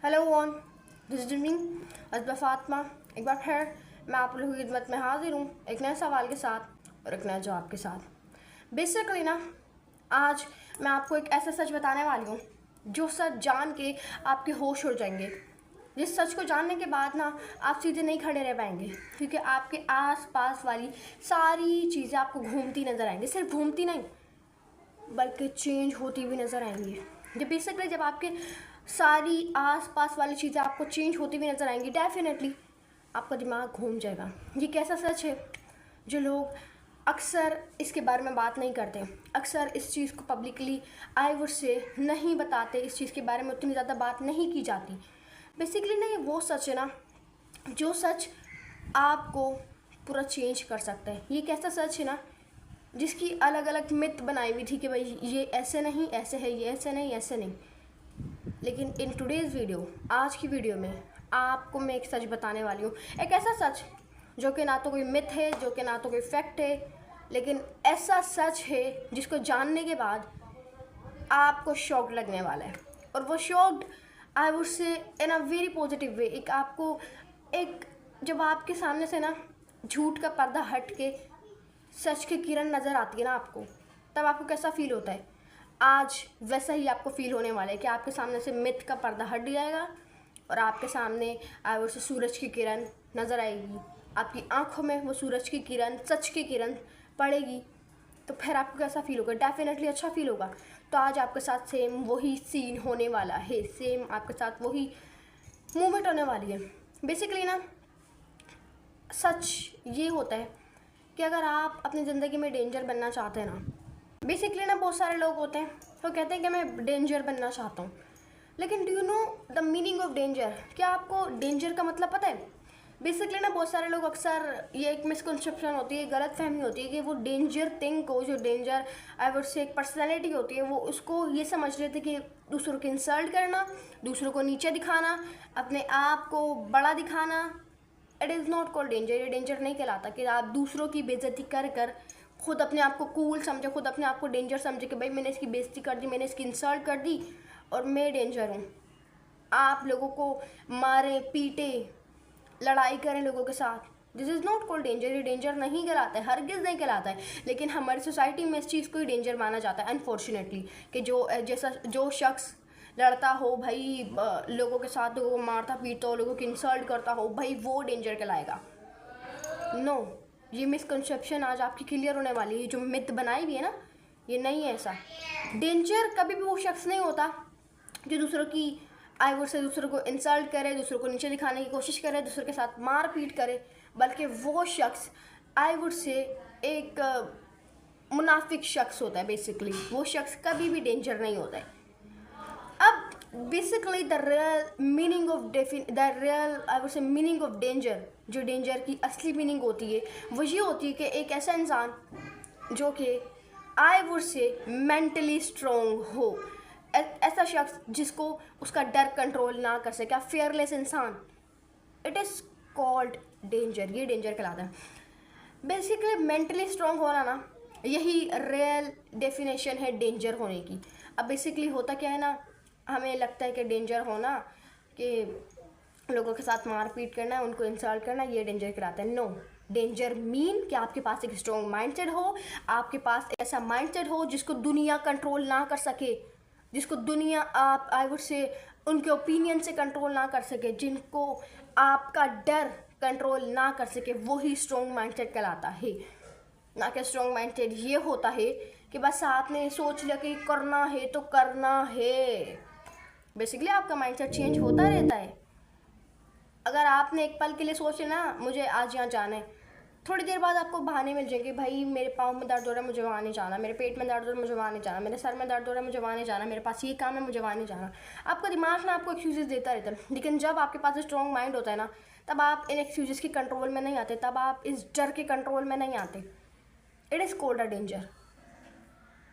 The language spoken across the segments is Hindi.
Hello one, this is me Ajba Fatima. एक बार फिर मैं आप लोगों की खिदमत में हाजिर हूँ एक नए सवाल के साथ और एक नए जवाब के साथ। बेसिकली ना, आज मैं आपको एक ऐसा सच बताने वाली हूँ जो सच जान के आपके होश उड़ जाएंगे। जिस सच को जानने के बाद ना आप सीधे नहीं खड़े रह पाएंगे, क्योंकि आपके आस पास वाली सारी चीज़ें आपको घूमती नज़र आएंगी। सिर्फ घूमती नहीं बल्कि चेंज होती हुई नज़र आएंगी। जब आपके सारी आस-पास वाली चीज़ें आपको चेंज होती हुई नज़र आएंगी, डेफिनेटली आपका दिमाग घूम जाएगा। ये कैसा सच है जो लोग अक्सर इसके बारे में बात नहीं करते, अक्सर इस चीज़ को पब्लिकली आई वुड से नहीं बताते, इस चीज़ के बारे में उतनी ज़्यादा बात नहीं की जाती। बेसिकली ना, ये वो सच है ना जो सच आपको पूरा चेंज कर सकता है। ये कैसा सच है ना जिसकी अलग अलग मिथ बनाई हुई थी कि भाई ये ऐसे नहीं ऐसे है, ये ऐसे नहीं ऐसे नहीं। लेकिन इन टुडेज़ वीडियो, आज की वीडियो में आपको मैं एक सच बताने वाली हूँ। एक ऐसा सच जो कि ना तो कोई मिथ है, जो कि ना तो कोई फैक्ट है, लेकिन ऐसा सच है जिसको जानने के बाद आपको शॉक लगने वाला है। और वो shocked I would say in a very positive way. एक जब आपके सामने से ना झूठ का पर्दा हट के सच की किरण नज़र आती है ना आपको, तब आपको कैसा फील होता है? आज वैसा ही आपको फील होने वाला है कि आपके सामने से मिथ का पर्दा हट जाएगा और आपके सामने आई से सूरज की किरण नज़र आएगी। आपकी आंखों में वो सूरज की किरण, सच की किरण पड़ेगी, तो फिर आपको कैसा फील होगा? डेफिनेटली अच्छा फील होगा। तो आज आपके साथ सेम वही सीन होने वाला है, सेम आपके साथ वही मूवमेंट होने वाली है। बेसिकली ना, सच ये होता है कि अगर आप अपनी ज़िंदगी में डेंजर बनना चाहते हैं ना, बेसिकली ना बहुत सारे लोग होते हैं तो कहते हैं कि मैं डेंजर बनना चाहता हूँ, लेकिन do you know the meaning of danger? क्या आपको डेंजर का मतलब पता है? बेसिकली ना बहुत सारे लोग अक्सर, ये एक मिसकंसेप्शन होती है, गलत फहमी होती है कि वो डेंजर थिंग को, जो डेंजर आई वुड से एक पर्सनैलिटी होती है, वो उसको ये समझ लेते कि दूसरों को इंसल्ट करना, दूसरों को नीचे दिखाना, अपने आप को बड़ा दिखाना, it is not called danger. ये डेंजर नहीं कहलाता कि आप दूसरों की बेइज्जती कर कर खुद अपने आप को कूल समझे, खुद अपने आप को डेंजर समझे कि भाई मैंने इसकी बेइज्जती कर दी, मैंने इसकी इंसल्ट कर दी और मैं डेंजर हूँ। आप लोगों को मारें, पीटे, लड़ाई करें लोगों के साथ, this is not called danger. ये डेंजर नहीं कहलाता है, हरगिज़ नहीं कहलाता है। लेकिन हमारी सोसाइटी में इस चीज़ को ही डेंजर माना जाता है अनफॉर्चुनेटली, कि जो शख्स लड़ता हो भाई, लोगों के साथ लोगों को मारता पीटता हो, लोगों की इंसल्ट करता हो, भाई वो डेंजर कहलाएगा। नो, ये मिसकंसेप्शन आज आपकी क्लियर होने वाली है। जो मिथ बनाई हुई है ना, ये नहीं है ऐसा। डेंजर कभी भी वो शख्स नहीं होता जो दूसरों की आई वुड से दूसरों को इंसल्ट करे, दूसरों को नीचे दिखाने की कोशिश करे, दूसरों के साथ मार पीट करे, बल्कि वो शख्स आई वुड से एक मुनाफिक शख्स होता है। बेसिकली वो शख्स कभी भी डेंजर नहीं होता है। अब basically the real meaning of danger, जो डेंजर की असली मीनिंग होती है वो ये होती है कि एक ऐसा इंसान जो कि I would say mentally strong हो, ऐसा शख्स जिसको उसका डर कंट्रोल ना कर सके, फियरलेस इंसान, इट इज़ कॉल्ड डेंजर। ये डेंजर कहलाता है। बेसिकली मेंटली स्ट्रॉन्ग होना ना, यही रियल डेफिनेशन है डेंजर होने की। अब बेसिकली होता क्या है ना, हमें लगता है कि डेंजर होना कि लोगों के साथ मारपीट करना, उनको इंसल्ट करना, ये डेंजर कहलाता है। नो, डेंजर मीन कि आपके पास एक स्ट्रॉन्ग माइंडसेट हो, आपके पास ऐसा माइंडसेट हो जिसको दुनिया कंट्रोल ना कर सके, जिसको दुनिया आप आई वुड से उनके ओपिनियन से कंट्रोल ना कर सके, जिनको आपका डर कंट्रोल ना कर सके, वही स्ट्रॉन्ग माइंडसेट कहलाता है। ना कि स्ट्रॉन्ग माइंडसेट ये होता है कि बस आपने सोच लिया कि करना है तो करना है। बेसिकली आपका माइंडसेट चेंज होता रहता है। अगर आपने एक पल के लिए सोचे ना मुझे आज यहाँ जाना है, थोड़ी देर बाद आपको बहाने मिल जाएंगे, भाई मेरे पाँव में दर्द हो रहा है, मुझे वहाँ नहीं जाना, मेरे पेट में दर्द हो रहा है, मुझे वहाँ नहीं जाना, मेरे सर में दर्द हो रहा है, मुझे वहाँ नहीं जाना, मेरे पास ये काम है, मुझे वहाँ नहीं जाना। आपका दिमाग ना आपको एक्सक्यूज़ेस देता रहता है। लेकिन जब आपके पास स्ट्रॉन्ग माइंड होता है ना, तब आप इन एक्सक्यूज़ेस के कंट्रोल में नहीं आते, तब आप इस डर के कंट्रोल में नहीं आते। It is called a danger.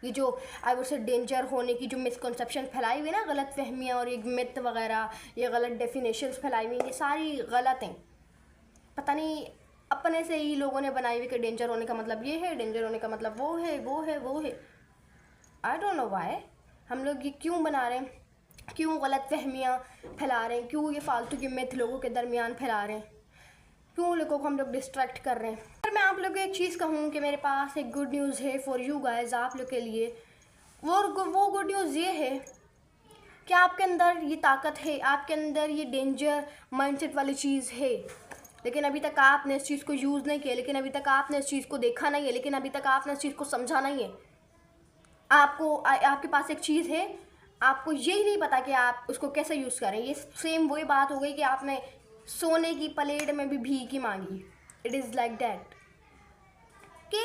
ये जो आई वुड से डेंजर होने की जो मिसकंसेप्शन फैलाई हुई ना, गलत फहमियाँ और ये मिथ वगैरह, ये गलत डेफिनेशंस फैलाई हुई, ये सारी गलत हैं। पता नहीं अपने से ही लोगों ने बनाई हुई कि डेंजर होने का मतलब ये है, डेंजर होने का मतलब वो है। आई डोंट नो व्हाई हम लोग ये क्यों बना रहे हैं। क्यों गलत फहमियाँ फैला रहे हैं, क्यों ये फालतू की मिथ लोगों के दरमियान फैला रहे हैं, क्यों लोगों को हम लोग डिस्ट्रैक्ट कर रहे हैं। अगर मैं आप लोग को एक चीज़ कहूँ कि मेरे पास एक गुड न्यूज़ है फॉर यू गाइस, आप लोग के लिए, वो गुड न्यूज़ ये है कि आपके अंदर ये ताकत है, आपके अंदर ये डेंजर माइंडसेट वाली चीज़ है, लेकिन अभी तक आपने इस चीज़ को यूज़ नहीं किया, लेकिन अभी तक आपने इस चीज़ को देखा नहीं है, लेकिन अभी तक आपने इस चीज़ को समझा नहीं है। आपके पास एक चीज़ है, आपको यही नहीं पता कि आप उसको कैसे यूज़ करें। ये सेम वही बात हो गई कि आपने सोने की प्लेट में भी भीख ही मांगी। इट इज़ लाइक दैट कि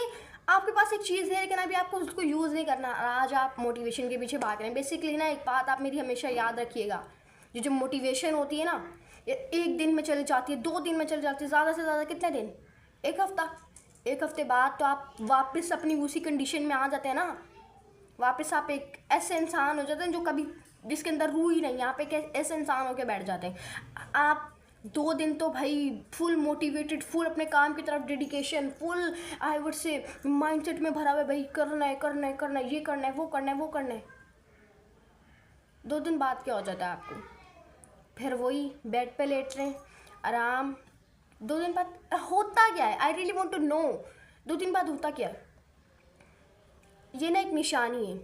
आपके पास एक चीज़ है लेकिन अभी आपको उसको यूज़ नहीं करना। आज आप मोटिवेशन के पीछे भाग रहे हैं। बेसिकली ना एक बात आप मेरी हमेशा याद रखिएगा, जो मोटिवेशन होती है ना, ये 1 दिन में चली जाती है, 2 दिन में चली जाती है, ज़्यादा से ज़्यादा कितने दिन, 1 हफ्ता। 1 हफ्ते बाद तो आप वापस अपनी उसी कंडीशन में आ जाते हैं ना, वापस आप एक ऐसे इंसान हो जाते हैं जो कभी, जिसके अंदर रूह ही नहीं है, आप एक ऐसे इंसान होकर बैठ जाते हैं। आप 2 दिन तो भाई फुल मोटिवेटेड, फुल अपने काम की तरफ dedication, full I would say mindset में भरा हुआ है, भाई करना है करना है करना है, ये करना है वो करना है वो करना है। 2 दिन बाद क्या हो जाता है आपको, फिर वही बेड पे लेट रहे हैं आराम। 2 दिन बाद होता क्या है, I really want to know, 2 दिन बाद होता क्या है। ये ना एक निशानी है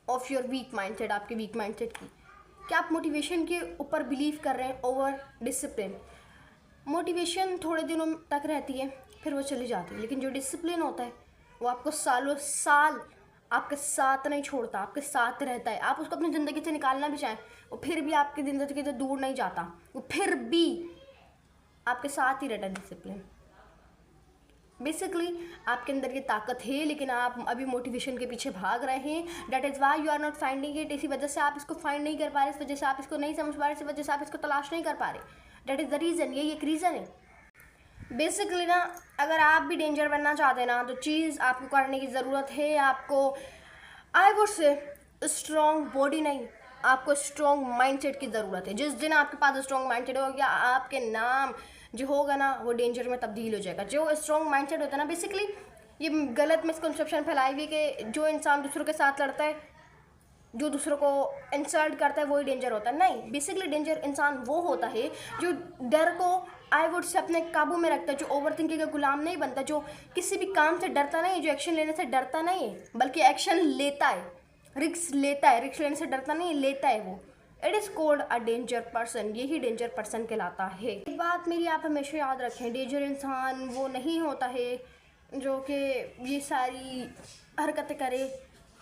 ऑफ योर वीक माइंडसेट, आपके वीक माइंडसेट की, कि आप मोटिवेशन के ऊपर बिलीव कर रहे हैं ओवर डिसिप्लिन। मोटिवेशन थोड़े दिनों तक रहती है, फिर वो चली जाती है, लेकिन जो डिसिप्लिन होता है वो आपको सालों साल आपके साथ नहीं छोड़ता, आपके साथ रहता है। आप उसको अपनी ज़िंदगी से निकालना भी चाहें, वो फिर भी आपकी ज़िंदगी से दूर नहीं जाता, वो फिर भी आपके साथ ही रहता है डिसिप्लिन। बेसिकली आपके अंदर ये ताकत है, लेकिन आप अभी मोटिवेशन के पीछे भाग रहे हैं। That is why you are not finding it. इसी वजह से आप इसको फाइंड नहीं कर पा रहे, इस वजह से आप इसको नहीं समझ पा रहे, इस वजह से आप इसको तलाश नहीं कर पा रहे। दैट इज़ द रीज़न, यही एक रीज़न है। बेसिकली ना, अगर आप भी डेंजर बनना चाहते हैं ना, तो चीज़ आपको करने की ज़रूरत है, आपको I would say strong body नहीं, आपको स्ट्रॉन्ग माइंडसेट की ज़रूरत है। जिस दिन आपके पास स्ट्रॉन्ग माइंडसेट होगा, आपके नाम जो होगा ना वो डेंजर में तब्दील हो जाएगा। जो स्ट्रॉन्ग माइंडसेट होता है ना, बेसिकली ये गलत मिसकंसेप्शन फैलाई हुई कि जो इंसान दूसरों के साथ लड़ता है, जो दूसरों को इंसल्ट करता है, वही डेंजर होता है। नहीं, बेसिकली डेंजर इंसान वो होता है जो डर को आई वुड से अपने काबू में रखता है, जो ओवर थिंकिंग का गुलाम नहीं बनता, जो किसी भी काम से डरता नहीं है, जो एक्शन लेने से डरता नहीं है, बल्कि एक्शन लेता है, रिस्क लेता है, रिस्क लेने से डरता नहीं है, लेता है वो। It is called a danger person, यही डेंजर पर्सन कहलाता है। एक बात मेरी आप हमेशा याद रखें, डेंजर इंसान वो नहीं होता है जो कि ये सारी हरकतें करे।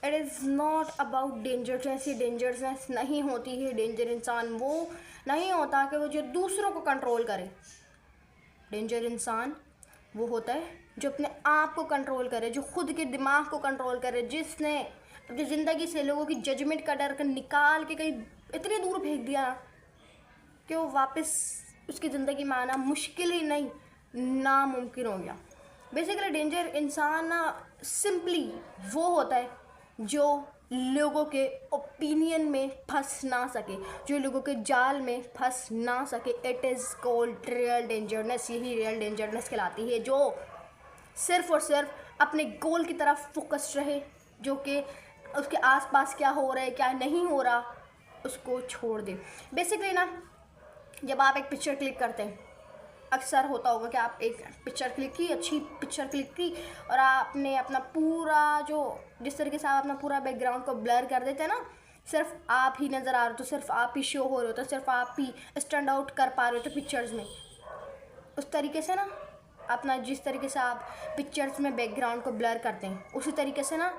इट इज़ नॉट अबाउट डेंजरनेस, ये डेंजरनेस नहीं होती है। डेंजर इंसान वो नहीं होता कि वो जो दूसरों को कंट्रोल करे। डेंजर इंसान वो होता है जो अपने आप को कंट्रोल करे, जो खुद के दिमाग को कंट्रोल करे, जिसने अपनी ज़िंदगी से लोगों की जजमेंट का डर निकाल के कहीं इतनी दूर फेंक दिया कि वो वापस उसकी ज़िंदगी में आना मुश्किल ही नहीं, नामुमकिन हो गया। बेसिकली डेंजर इंसान ना सिंपली वो होता है जो लोगों के ओपिनियन में फंस ना सके, जो लोगों के जाल में फंस ना सके। इट इज़ कॉल्ड रियल डेंजरनेस, यही रियल डेंजरनेस कहलाती है, जो सिर्फ और सिर्फ अपने गोल की तरफ फोकस रहे, जो कि उसके आसपास क्या हो रहा है क्या नहीं हो रहा उसको छोड़ दे। बेसिकली ना, जब आप एक पिक्चर क्लिक करते हैं, अक्सर होता होगा कि आप एक पिक्चर क्लिक की, अच्छी पिक्चर क्लिक की, और आपने अपना पूरा जो जिस तरीके से आप अपना पूरा बैकग्राउंड को ब्लर कर देते हैं ना, सिर्फ आप ही नज़र आ रहे हो, तो सिर्फ आप ही शो हो रहे हो, तो सिर्फ आप ही स्टैंड आउट कर पा रहे हो तो पिक्चर्स में। उस तरीके से ना अपना, जिस तरीके से आप पिक्चर्स में बैकग्राउंड को ब्लर करते हैं, उसी तरीके से ना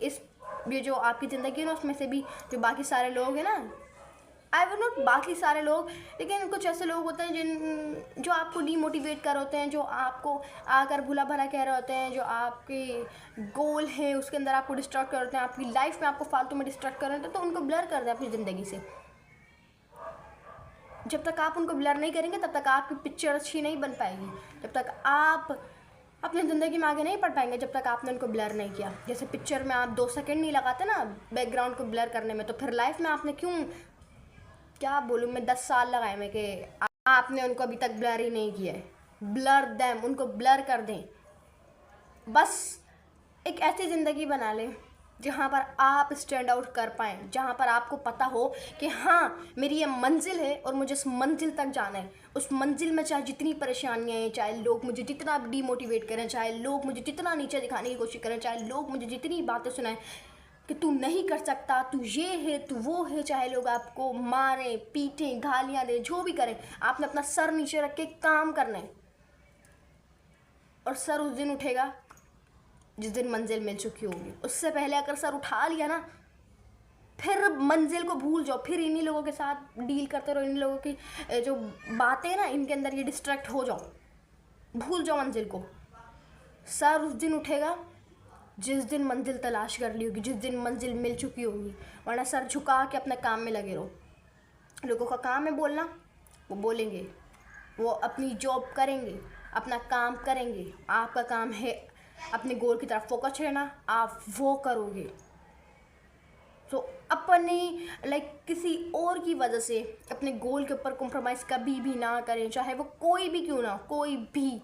इस ये जो आपकी ज़िंदगी है ना, उसमें से भी जो बाकी सारे लोग हैं ना, आई वुड नॉट बाकी सारे लोग, लेकिन कुछ ऐसे लोग होते हैं जो आपको डीमोटिवेट कर होते हैं, जो आपको आकर भुला भला कह रहे होते हैं, जो आपके गोल है उसके अंदर आपको डिस्ट्रैक्ट कर होते हैं, आपकी लाइफ में आपको फालतू में डिस्ट्रैक्ट कर रहे होते हैं, तो उनको ब्लर कर दें अपनी ज़िंदगी से। जब तक आप उनको ब्लर नहीं करेंगे तब तक आपकी पिक्चर अच्छी नहीं बन पाएगी, जब तक आप अपनी ज़िंदगी में आगे नहीं बढ़ पाएंगे, जब तक आपने उनको ब्लर नहीं किया। जैसे पिक्चर में आप 2 सेकंड नहीं लगाते ना बैकग्राउंड को ब्लर करने में, तो फिर लाइफ में आपने क्यों, क्या बोलूँ मैं, 10 साल लगाए मैं कि आपने उनको अभी तक ब्लर ही नहीं किया है। ब्लर देम, उनको ब्लर कर दें। बस एक ऐसी ज़िंदगी बना लें जहाँ पर आप स्टैंड आउट कर पाएँ, जहाँ पर आपको पता हो कि हाँ मेरी ये मंजिल है और मुझे उस मंजिल तक जाना है। उस मंजिल में चाहे जितनी परेशानियाँ हैं, चाहे लोग मुझे जितना डीमोटिवेट करें, चाहे लोग मुझे जितना नीचे दिखाने की कोशिश करें, चाहे लोग मुझे जितनी बातें सुनाएं कि तू नहीं कर सकता, तू ये है, तू वो है, चाहे लोग आपको मारें, पीटें, गालियाँ दें, जो भी करें, आपने अपना सर नीचे रख के काम करना है। और सर उस दिन उठेगा जिस दिन मंजिल मिल चुकी होगी। उससे पहले अगर सर उठा लिया ना, फिर मंजिल को भूल जाओ, फिर इन्हीं लोगों के साथ डील करते रहो, इन्हीं लोगों की जो बातें हैं ना, इनके अंदर ये डिस्ट्रैक्ट हो जाओ, भूल जाओ मंजिल को। सर उस दिन उठेगा जिस दिन मंजिल तलाश कर ली होगी, जिस दिन मंजिल मिल चुकी होगी। वरना सर झुका के अपने काम में लगे रहो। लोगों का काम है बोलना, वो बोलेंगे, वो अपनी जॉब करेंगे, अपना काम करेंगे। आपका काम है अपने गोल की तरफ फोकस रहना, आप वो करोगे। तो अपने किसी और की वजह से अपने गोल के ऊपर कॉम्प्रोमाइज़ कभी भी ना करें, चाहे वो कोई भी क्यों ना, कोई भी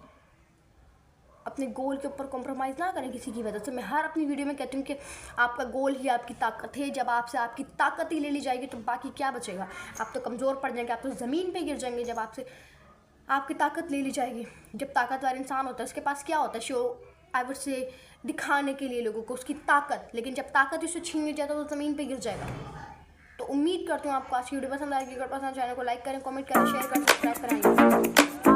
अपने गोल के ऊपर कॉम्प्रोमाइज़ ना करें किसी की वजह से। मैं हर अपनी वीडियो में कहती हूँ कि आपका गोल ही आपकी ताकत है। जब आपसे आपकी ताकत ही ले ली जाएगी तो बाकी क्या बचेगा? आप तो कमज़ोर पड़ जाएंगे, आप तो ज़मीन पे गिर जाएंगे जब आपसे आपकी ताकत ले ली जाएगी। जब ताकतवर इंसान होता है उसके पास क्या होता है? शो आई वुड से दिखाने के लिए लोगों को उसकी ताकत, लेकिन जब ताकत उससे छीन ली जाए तो ज़मीन पे गिर जाएगा। तो उम्मीद करती हूँ आपको आज की वीडियो पसंद आएगी। अगर पसंद चैनल को लाइक करें, कमेंट करें, शेयर करें, सब्सक्राइब करें।